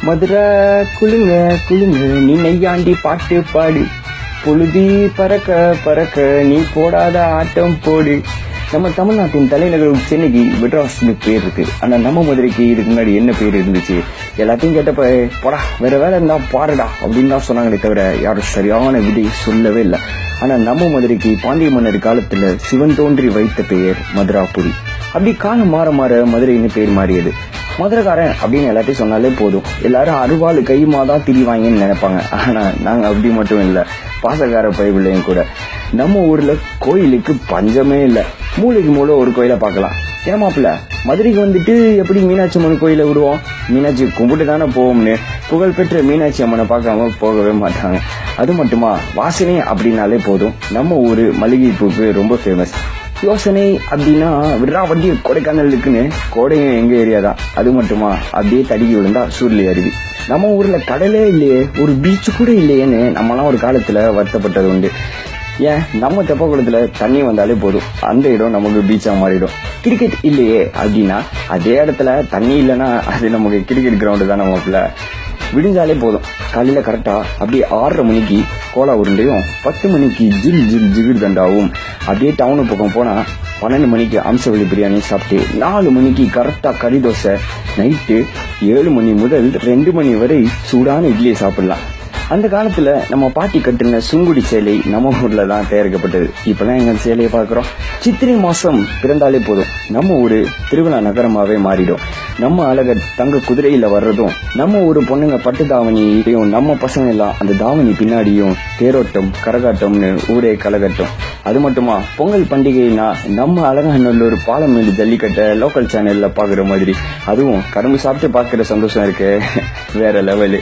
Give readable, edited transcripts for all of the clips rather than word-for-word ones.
மதுரை குளுங்க குளுங்க நீ நெய்யாண்டி பாட்டு பாடு, பொழுதி பறக்க பறக்க நீ போடாத ஆட்டம் போடு. நம்ம தமிழ்நாட்டின் தலைநகர் சென்னைக்கு மெட்ராஸ்னு பேர் இருக்கு. ஆனா நம்ம மதுரைக்கு இதுக்கு முன்னாடி என்ன பேர் இருந்துச்சு? எல்லாத்தையும் கேட்டப்ப போடா வேற வேலை இருந்தா பாருடா அப்படின்னு தான் சொன்னாங்களே தவிர யாரும் சரியான விதை சொல்லவே இல்லை. ஆனா நம்ம மதுரைக்கு பாண்டிய மன்னர் காலத்துல சிவன் தோன்றி வைத்த பெயர் மதுராபுரி. அப்படி காலம் மாற மாற மதுரைன்னு பேர் மாறியது. மதுரைக்காரன் அப்படின்னு எல்லாத்தையும் சொன்னாலே போதும், எல்லாரும் அருவாள் கையுமா தான் திரிவாங்கன்னு நினைப்பாங்க. ஆனா நாங்க அப்படி மட்டும் இல்லை, பாசக்கார பைபிள்ளையும் கூட. நம்ம ஊர்ல கோயிலுக்கு பஞ்சமே இல்லை. மூளைக்கு மூளை ஒரு கோயிலை பார்க்கலாம். ஏமாப்பிள்ள மதுரைக்கு வந்துட்டு எப்படி மீனாட்சி அம்மன் கோயிலை விடுவோம்? மீனாட்சி கும்பிட்டு தானே போவோம்னு புகழ்பெற்ற மீனாட்சி அம்மனை பார்க்காம போகவே மாட்டாங்க. அது மட்டுமா, வாசனை அப்படின்னாலே போதும், நம்ம ஊரு மல்லிகை பூக்கு ரொம்ப ஃபேமஸ். யோசனை அப்படின்னா விட்ரா வண்டி கொடைக்கானல் இருக்குன்னு, கோடையும் எங்க ஏரியா தான். அது மட்டுமா, அப்படியே தடுக்கி விழுந்தா சூர்லி அருவி. நம்ம ஊர்ல கடலே இல்லையே, ஒரு பீச்சு கூட இல்லையேன்னு நம்மலாம் ஒரு காலத்துல வருத்தப்பட்டது உண்டு. ஏன், நம்ம தெப்பக்குளத்துல தண்ணி வந்தாலே போதும், அந்த இடம் நமக்கு பீச்சா மாறிடும். கிரிக்கெட் இல்லையே அப்படின்னா அதே இடத்துல தண்ணி இல்லைன்னா அது நமக்கு கிரிக்கெட் கிரவுண்டு தான். நமக்குள்ள விடிஞ்சாலே போதும், காலையில கரெக்டா அப்படியே 6:30 மணிக்கு கோலா உருண்டையும், 10 மணிக்கு ஜில் ஜில் ஜிகிர் தண்டாவும், அப்படியே டவுனு பக்கம் போனா 12 மணிக்கு அம்சவள்ளி பிரியாணி சாப்பிட்டு 4 மணிக்கு கரெக்டா கறி தோசை, நைட்டு 7 மணி முதல் 2 மணி வரை சூடான இட்லியை சாப்பிடலாம். அந்த காலத்துல நம்ம பாட்டி கட்டுன சுங்குடி சேலை நம்ம ஊர்ல தான் தயாரிக்கப்பட்டது. இப்பெல்லாம் எங்க சேலையை பாக்குறோம். சித்திரை மாசம் பிறந்தாலே போதும், நம்ம ஊரு திருவிழா நகரமாவே மாறிடும். நம்ம அழகர் தங்க குதிரையில வர்றதும், நம்ம ஊரு பொண்ணுங்க பட்டு தாவணியும், நம்ம பசங்க எல்லாம் அந்த தாவணி பின்னாடியும் தேரோட்டம் கரகாட்டம்னு ஊரே கலகட்டும். அது மட்டுமா, பொங்கல் பண்டிகைனா நம்ம அழகாநல்லூர் பாலமேடு ஜல்லிக்கட்டை லோக்கல் சேனல்ல பாக்குற மாதிரி, அதுவும் கரும்பு சாப்பிட்டு பாக்குற சந்தோஷம் இருக்கு வேற லெவலு.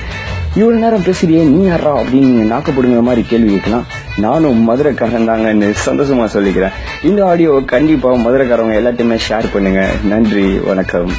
இவ்வளவு நேரம் பேசுறியே நீ யாரா அப்படின்னு நீங்க நாக்கப்படுங்கிற மாதிரி கேள்வி கேட்கலாம். நானும் மதுரைக்காரன் தாங்கன்னு சந்தோஷமா சொல்லிக்கிறேன். இந்த ஆடியோ கண்டிப்பா மதுரைக்காரவங்க எல்லாத்தையுமே ஷேர் பண்ணுங்க. நன்றி, வணக்கம்.